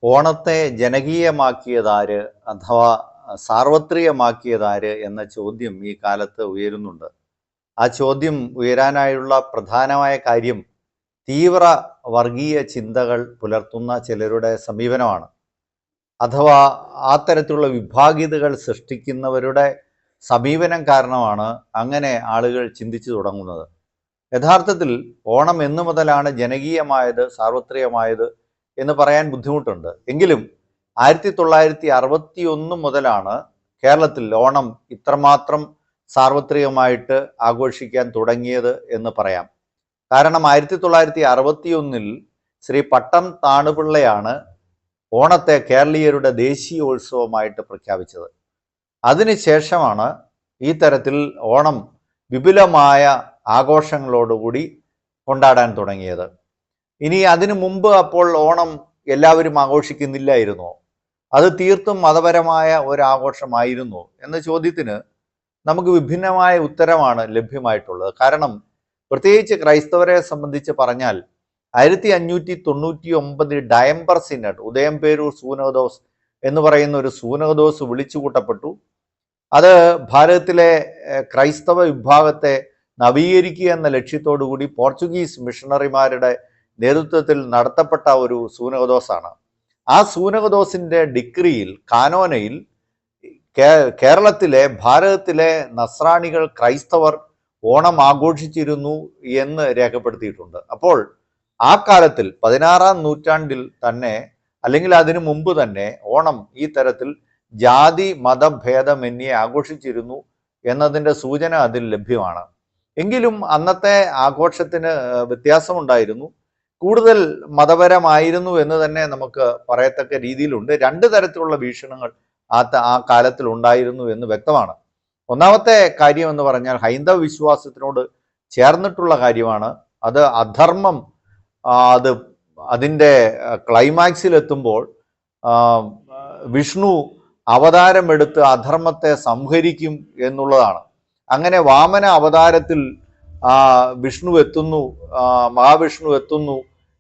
ഓണത്തെ ജനകീയമാക്കിയതാര് അഥവാ സാർവത്രികമാക്കിയതാര് എന്ന ചോദ്യം ഈ കാലത്ത് ഉയരുന്നുണ്ട്. ആ ചോദ്യം ഉയരാനായുള്ള പ്രധാനമായ കാര്യം തീവ്ര വർഗീയ ചിന്തകൾ പുലർത്തുന്ന ചിലരുടെ സമീപനമാണ്. അഥവാ ആ തരത്തിലുള്ള വിഭാഗീയതകൾ സൃഷ്ടിക്കുന്നവരുടെ സമീപനം കാരണമാണ് അങ്ങനെ ആളുകൾ ചിന്തിച്ചു തുടങ്ങുന്നത്. യഥാർത്ഥത്തിൽ ഓണം എന്നു മുതലാണ് ജനകീയമായത്, സാർവത്രികമായത് എന്ന് പറയാൻ ബുദ്ധിമുട്ടുണ്ട്. എങ്കിലും 1961 മുതലാണ് കേരളത്തിൽ ഓണം ഇത്രമാത്രം സാർവത്രികമായിട്ട് ആഘോഷിക്കാൻ തുടങ്ങിയത് എന്ന് പറയാം. കാരണം 1961 ശ്രീ പട്ടം താണുപിള്ളയാണ് ഓണത്തെ കേരളീയരുടെ ദേശീയോത്സവമായിട്ട് പ്രഖ്യാപിച്ചത്. അതിനുശേഷമാണ് ഈ തരത്തിൽ ഓണം വിപുലമായ ആഘോഷങ്ങളോടുകൂടി കൊണ്ടാടാൻ തുടങ്ങിയത്. ഇനി അതിനു മുമ്പ് അപ്പോൾ ഓണം എല്ലാവരും ആഘോഷിക്കുന്നില്ലായിരുന്നോ? അത് തീർത്തും മതപരമായ ഒരാഘോഷമായിരുന്നു എന്ന ചോദ്യത്തിന് നമുക്ക് വിഭിന്നമായ ഉത്തരമാണ് ലഭ്യമായിട്ടുള്ളത്. കാരണം പ്രത്യേകിച്ച് ക്രൈസ്തവരെ സംബന്ധിച്ച് പറഞ്ഞാൽ 1599 ഡയംബർ സിനഡ്, ഉദയംപേരൂർ സൂനഹദോസ് എന്ന് പറയുന്ന ഒരു സൂനഹദോസ് വിളിച്ചു കൂട്ടപ്പെട്ടു. അത് ഭാരതത്തിലെ ക്രൈസ്തവ വിഭാഗത്തെ നവീകരിക്കുക എന്ന ലക്ഷ്യത്തോടു കൂടി പോർച്ചുഗീസ് മിഷണറിമാരുടെ നേതൃത്വത്തിൽ നടത്തപ്പെട്ട ഒരു സൂനഹദോസാണ്. ആ സൂനഹദോസിന്റെ ഡിക്രിയിൽ, കാനോനയിൽ കേരളത്തിലെ, ഭാരതത്തിലെ നസ്രാണികൾ, ക്രൈസ്തവർ ഓണം ആഘോഷിച്ചിരുന്നു എന്ന് രേഖപ്പെടുത്തിയിട്ടുണ്ട്. അപ്പോൾ ആ കാലത്തിൽ 16-ാം നൂറ്റാണ്ടിൽ തന്നെ, അല്ലെങ്കിൽ അതിനു മുമ്പ് തന്നെ ഓണം ഈ തരത്തിൽ ജാതി മതഭേദമന്യേ ആഘോഷിച്ചിരുന്നു എന്നതിൻ്റെ സൂചന അതിൽ ലഭ്യമാണ്. എങ്കിലും അന്നത്തെ ആഘോഷത്തിന് വ്യത്യാസമുണ്ടായിരുന്നു. കൂടുതൽ മതപരമായിരുന്നു എന്ന് തന്നെ നമുക്ക് പറയത്തക്ക രീതിയിലുണ്ട്. രണ്ട് തരത്തിലുള്ള വീക്ഷണങ്ങൾ ആ കാലത്തിൽ ഉണ്ടായിരുന്നു എന്ന് വ്യക്തമാണ്. ഒന്നാമത്തെ കാര്യം എന്ന് പറഞ്ഞാൽ ഹൈന്ദവ വിശ്വാസത്തിനോട് ചേർന്നിട്ടുള്ള കാര്യമാണ്. അത് അധർമ്മം അതിൻ്റെ ക്ലൈമാക്സിലെത്തുമ്പോൾ വിഷ്ണു അവതാരമെടുത്ത് അധർമ്മത്തെ സംഹരിക്കും എന്നുള്ളതാണ്. അങ്ങനെ വാമന അവതാരത്തിൽ വിഷ്ണു എത്തുന്നു, മഹാവിഷ്ണു എത്തുന്നു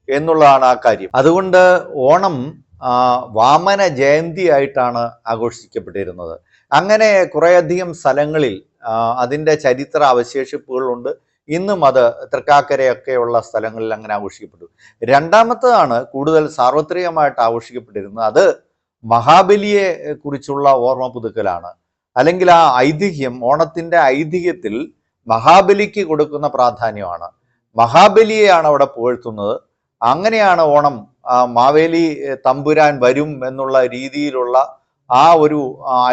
എന്നുള്ളതാണ് ആ കാര്യം. അതുകൊണ്ട് ഓണം വാമന ജയന്തി ആയിട്ടാണ് ആഘോഷിക്കപ്പെട്ടിരുന്നത്. അങ്ങനെ കുറേയധികം സ്ഥലങ്ങളിൽ അതിൻ്റെ ചരിത്ര അവശേഷിപ്പുകളുണ്ട്. ഇന്നും അത് തൃക്കാക്കരയൊക്കെയുള്ള സ്ഥലങ്ങളിൽ അങ്ങനെ ആഘോഷിക്കപ്പെട്ടു. രണ്ടാമത്തേതാണ് കൂടുതൽ സാർവത്രികമായിട്ട് ആഘോഷിക്കപ്പെട്ടിരുന്നത്. അത് മഹാബലിയെ കുറിച്ചുള്ള ഓർമ്മ പുതുക്കലാണ്. അല്ലെങ്കിൽ ആ ഐതിഹ്യം, ഓണത്തിൻ്റെ ഐതിഹ്യത്തിൽ മഹാബലിക്ക് കൊടുക്കുന്ന പ്രാധാന്യമാണ്. മഹാബലിയെയാണ് അവിടെ പുകഴ്ത്തുന്നത്. അങ്ങനെയാണ് ഓണം മാവേലി തമ്പുരാൻ വരും എന്നുള്ള രീതിയിലുള്ള ആ ഒരു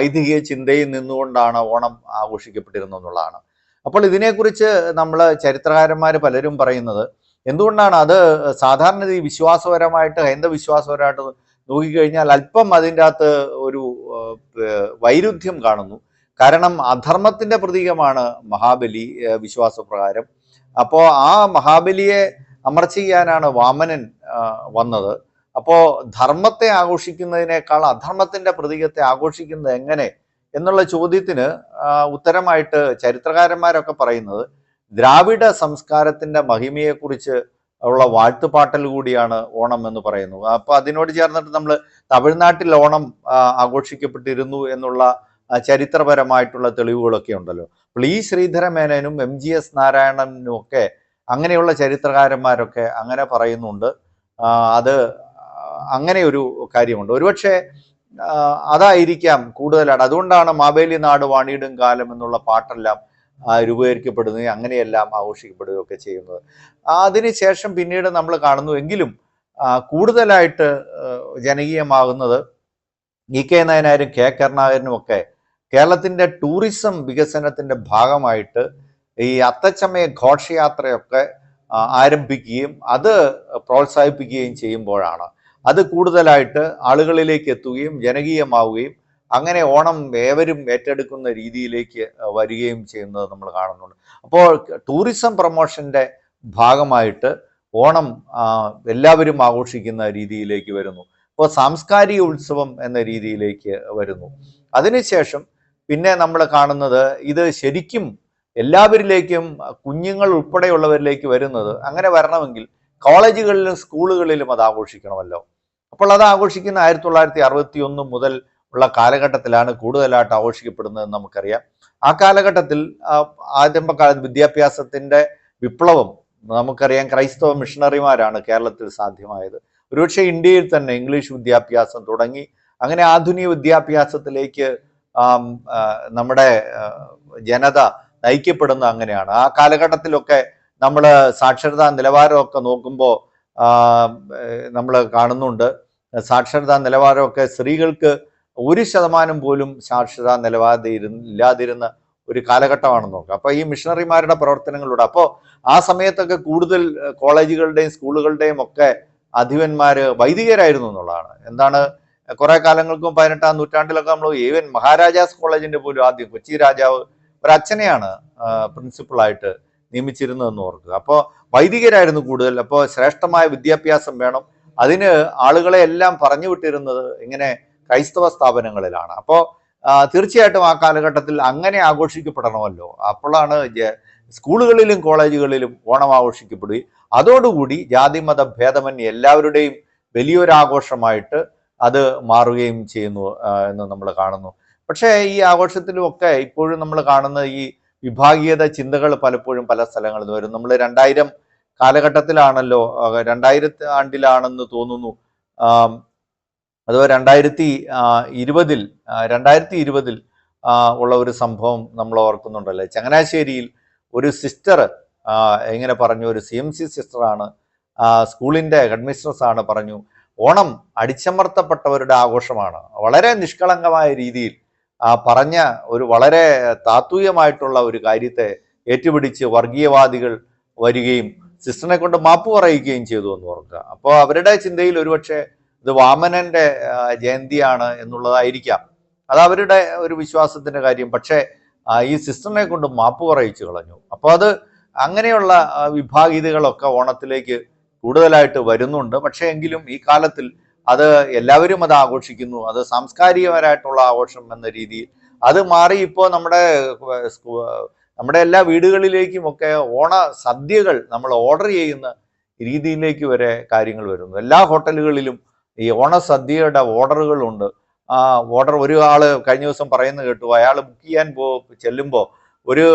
ഐതിഹ്യ ചിന്തയിൽ നിന്നുകൊണ്ടാണ് ഓണം ആഘോഷിക്കപ്പെട്ടിരുന്നത് എന്നുള്ളതാണ്. അപ്പോൾ ഇതിനെക്കുറിച്ച് നമ്മൾ ചരിത്രകാരന്മാർ പലരും പറയുന്നത്, എന്തുകൊണ്ടാണ് അത് സാധാരണ ഈ വിശ്വാസപരമായിട്ട്, ഹൈന്ദവ വിശ്വാസപരമായിട്ട് നോക്കിക്കഴിഞ്ഞാൽ അല്പം അതിൻ്റെ അകത്ത് ഒരു വൈരുദ്ധ്യം കാണുന്നു. കാരണം അധർമ്മത്തിൻ്റെ പ്രതീകമാണ് മഹാബലി വിശ്വാസപ്രകാരം. അപ്പോൾ ആ മഹാബലിയെ അമർച്ച ചെയ്യാനാണ് വാമനൻ വന്നത്. അപ്പോൾ ധർമ്മത്തെ ആഘോഷിക്കുന്നതിനേക്കാൾ അധർമ്മത്തിൻ്റെ പ്രതീകത്തെ ആഘോഷിക്കുന്നത് എങ്ങനെ എന്നുള്ള ചോദ്യത്തിന് ഉത്തരമായിട്ട് ചരിത്രകാരന്മാരൊക്കെ പറയുന്നത് ദ്രാവിഡ സംസ്കാരത്തിൻ്റെ മഹിമയെക്കുറിച്ച് ഉള്ള വാഴ്ത്തുപാട്ടൽ കൂടിയാണ് ഓണം എന്ന് പറയുന്നു. അപ്പോൾ അതിനോട് ചേർന്നിട്ട് നമ്മൾ തമിഴ്നാട്ടിൽ ഓണം ആഘോഷിക്കപ്പെട്ടിരുന്നു എന്നുള്ള ചരിത്രപരമായിട്ടുള്ള തെളിവുകളൊക്കെ ഉണ്ടല്ലോ. അപ്പോൾ ഈ ശ്രീധരമേനനും MGS നാരായണനും ഒക്കെ അങ്ങനെയുള്ള ചരിത്രകാരന്മാരൊക്കെ അങ്ങനെ പറയുന്നുണ്ട്. അത് അങ്ങനെ ഒരു കാര്യമുണ്ട്. ഒരുപക്ഷെ അതായിരിക്കാം കൂടുതലാണ്. അതുകൊണ്ടാണ് മാവേലി നാട് വാണിയിടും കാലം എന്നുള്ള പാട്ടെല്ലാം രൂപീകരിക്കപ്പെടുകയും അങ്ങനെയെല്ലാം ആഘോഷിക്കപ്പെടുകയൊക്കെ ചെയ്യുന്നത്. അതിനുശേഷം പിന്നീട് നമ്മൾ കാണുന്നു. എങ്കിലും കൂടുതലായിട്ട് ജനകീയമാകുന്നത് EK നായനാരും K കരുണാകരനും ഒക്കെ കേരളത്തിൻ്റെ ടൂറിസം വികസനത്തിൻ്റെ ഭാഗമായിട്ട് ഈ അത്തച്ചമയ ഘോഷയാത്രയൊക്കെ ആരംഭിക്കുകയും അത് പ്രോത്സാഹിപ്പിക്കുകയും ചെയ്യുമ്പോഴാണ് അത് കൂടുതലായിട്ട് ആളുകളിലേക്ക് എത്തുകയും ജനകീയമാവുകയും അങ്ങനെ ഓണം ഏവരും ഏറ്റെടുക്കുന്ന രീതിയിലേക്ക് വരികയും ചെയ്യുന്നത് നമ്മൾ കാണുന്നുണ്ട്. അപ്പോൾ ടൂറിസം പ്രൊമോഷൻ്റെ ഭാഗമായിട്ട് ഓണം എല്ലാവരും ആഘോഷിക്കുന്ന രീതിയിലേക്ക് വരുന്നു. അപ്പോൾ സാംസ്കാരിക ഉത്സവം എന്ന രീതിയിലേക്ക് വരുന്നു. അതിനുശേഷം പിന്നെ നമ്മൾ കാണുന്നത് ഇത് ശരിക്കും എല്ലാവരിലേക്കും, കുഞ്ഞുങ്ങൾ ഉൾപ്പെടെയുള്ളവരിലേക്ക് വരുന്നത്, അങ്ങനെ വരണമെങ്കിൽ കോളേജുകളിലും സ്കൂളുകളിലും അത് ആഘോഷിക്കണമല്ലോ. അപ്പോൾ അത് ആഘോഷിക്കുന്ന 1961 മുതൽ ഉള്ള കാലഘട്ടത്തിലാണ് കൂടുതലായിട്ട് ആഘോഷിക്കപ്പെടുന്നതെന്ന് നമുക്കറിയാം. ആ കാലഘട്ടത്തിൽ ആരംഭകാലത്ത് വിദ്യാഭ്യാസത്തിന്റെ വിപ്ലവം നമുക്കറിയാം ക്രൈസ്തവ മിഷണറിമാരാണ് കേരളത്തിൽ സാധ്യമായത്. ഒരുപക്ഷെ ഇന്ത്യയിൽ തന്നെ ഇംഗ്ലീഷ് വിദ്യാഭ്യാസം തുടങ്ങി അങ്ങനെ ആധുനിക വിദ്യാഭ്യാസത്തിലേക്ക് നമ്മുടെ ജനത നയിക്കപ്പെടുന്ന അങ്ങനെയാണ്. ആ കാലഘട്ടത്തിലൊക്കെ നമ്മൾ സാക്ഷരതാ നിലവാരമൊക്കെ നോക്കുമ്പോൾ നമ്മൾ കാണുന്നുണ്ട്, സാക്ഷരതാ നിലവാരമൊക്കെ സ്ത്രീകൾക്ക് 1% പോലും സാക്ഷരതാ ഇല്ലാതിരുന്ന ഒരു കാലഘട്ടമാണെന്ന് നോക്കുക. അപ്പോൾ ഈ മിഷണറിമാരുടെ പ്രവർത്തനങ്ങളിലൂടെ അപ്പോൾ ആ സമയത്തൊക്കെ കൂടുതൽ കോളേജുകളുടെയും സ്കൂളുകളുടെയും ഒക്കെ അധിപന്മാർ വൈദികരായിരുന്നു എന്നുള്ളതാണ്. എന്താണ്, കുറെ കാലങ്ങൾക്കും 18-ാം നൂറ്റാണ്ടിലൊക്കെ നമ്മൾ ഈവൻ മഹാരാജാസ് കോളേജിന്റെ പോലും ആദ്യം കൊച്ചി രാജാവ് ഒരച്ഛനെയാണ് പ്രിൻസിപ്പളായിട്ട് നിയമിച്ചിരുന്നതെന്ന് ഓർക്കുക. അപ്പോൾ വൈദികരായിരുന്നു കൂടുതൽ. അപ്പോൾ ശ്രേഷ്ഠമായ വിദ്യാഭ്യാസം വേണം, അതിന് ആളുകളെ എല്ലാം പറഞ്ഞു വിട്ടിരുന്നത് ഇങ്ങനെ ക്രൈസ്തവ സ്ഥാപനങ്ങളിലാണ്. അപ്പോൾ തീർച്ചയായിട്ടും ആ കാലഘട്ടത്തിൽ അങ്ങനെ ആഘോഷിക്കപ്പെടണമല്ലോ. അപ്പോഴാണ് സ്കൂളുകളിലും കോളേജുകളിലും ഓണം ആഘോഷിക്കപ്പെടുകയും അതോടുകൂടി ജാതിമത ഭേദമന്യേ എല്ലാവരുടെയും വലിയൊരാഘോഷമായിട്ട് അത് മാറുകയും ചെയ്യുന്നു എന്ന് നമ്മൾ കാണുന്നു. പക്ഷേ ഈ ആഘോഷത്തിലുമൊക്കെ ഇപ്പോഴും നമ്മൾ കാണുന്ന ഈ വിഭാഗീയത ചിന്തകൾ പലപ്പോഴും പല സ്ഥലങ്ങളിൽ വരും. നമ്മൾ 2000 കാലഘട്ടത്തിലാണല്ലോ, 2000 ആണ്ടിലാണെന്ന് തോന്നുന്നു, അഥവാ 2020 ഉള്ള ഒരു സംഭവം നമ്മൾ ഓർക്കുന്നുണ്ടല്ലേ. ചങ്ങനാശ്ശേരിയിൽ ഒരു സിസ്റ്റർ എങ്ങനെ പറഞ്ഞു, ഒരു CMC സിസ്റ്ററാണ്, സ്കൂളിൻ്റെ ഹെഡ്മിസ്ട്രസ് ആണ്, പറഞ്ഞു ഓണം അടിച്ചമർത്തപ്പെട്ടവരുടെ ആഘോഷമാണ്. വളരെ നിഷ്കളങ്കമായ രീതിയിൽ പറഞ്ഞ ഒരു വളരെ താത്വികമായിട്ടുള്ള ഒരു കാര്യത്തെ ഏറ്റുപിടിച്ച് വർഗീയവാദികൾ വരികയും സിസ്റ്ററിനെ കൊണ്ട് മാപ്പ് പറയിക്കുകയും ചെയ്തു എന്ന് ഓർക്കുക. അപ്പോൾ അവരുടെ ചിന്തയിൽ ഒരുപക്ഷെ ഇത് വാമനന്റെ ജയന്തിയാണ് എന്നുള്ളതായിരിക്കാം, അത് അവരുടെ ഒരു വിശ്വാസത്തിന്റെ കാര്യം. പക്ഷേ ഈ സിസ്റ്ററിനെ കൊണ്ട് മാപ്പ് പറയിച്ചു കളഞ്ഞു. അപ്പോൾ അത് അങ്ങനെയുള്ള വിഭാഗീയതകളൊക്കെ ഓണത്തിലേക്ക് കൂടുതലായിട്ട് വരുന്നുണ്ട്. പക്ഷേ എങ്കിലും ഈ കാലത്തിൽ അത് എല്ലാവരും അത് ആഘോഷിക്കുന്നു, അത് സാംസ്കാരികപരമായിട്ടുള്ള ആഘോഷം എന്ന രീതിയിൽ അത് മാറി. ഇപ്പോൾ നമ്മുടെ എല്ലാ വീടുകളിലേക്കുമൊക്കെ ഓണ സദ്യകൾ നമ്മൾ ഓർഡർ ചെയ്യുന്ന രീതിയിലേക്ക് വരെ കാര്യങ്ങൾ വരുന്നു. എല്ലാ ഹോട്ടലുകളിലും ഈ ഓണസദ്യയുടെ ഓർഡറുകളുണ്ട്. ആ ഓർഡർ ഒരു ആള് കഴിഞ്ഞ ദിവസം പറയുന്നത് കേട്ടു, അയാൾ ബുക്ക് ചെയ്യാൻ ചെല്ലുമ്പോൾ ഒരു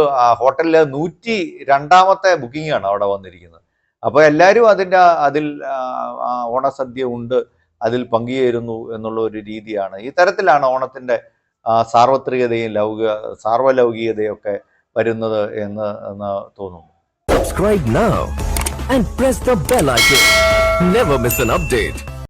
ഹോട്ടലിൽ 102ാമത്തെ ബുക്കിംഗ് ആണ് അവിടെ വന്നിരിക്കുന്നത്. അപ്പോൾ എല്ലാവരും അതിൽ ഓണസദ്യ ഉണ്ട്, അതിൽ പങ്കുചേരുന്നു എന്നുള്ള ഒരു രീതിയാണ്. ഈ തരത്തിലാണ് ഓണത്തിൻ്റെ സാർവത്രികതയും സാർവലൗകികതയൊക്കെ വരുന്നത് എന്ന് തോന്നുന്നു. Subscribe now and press the bell icon. Never miss an update.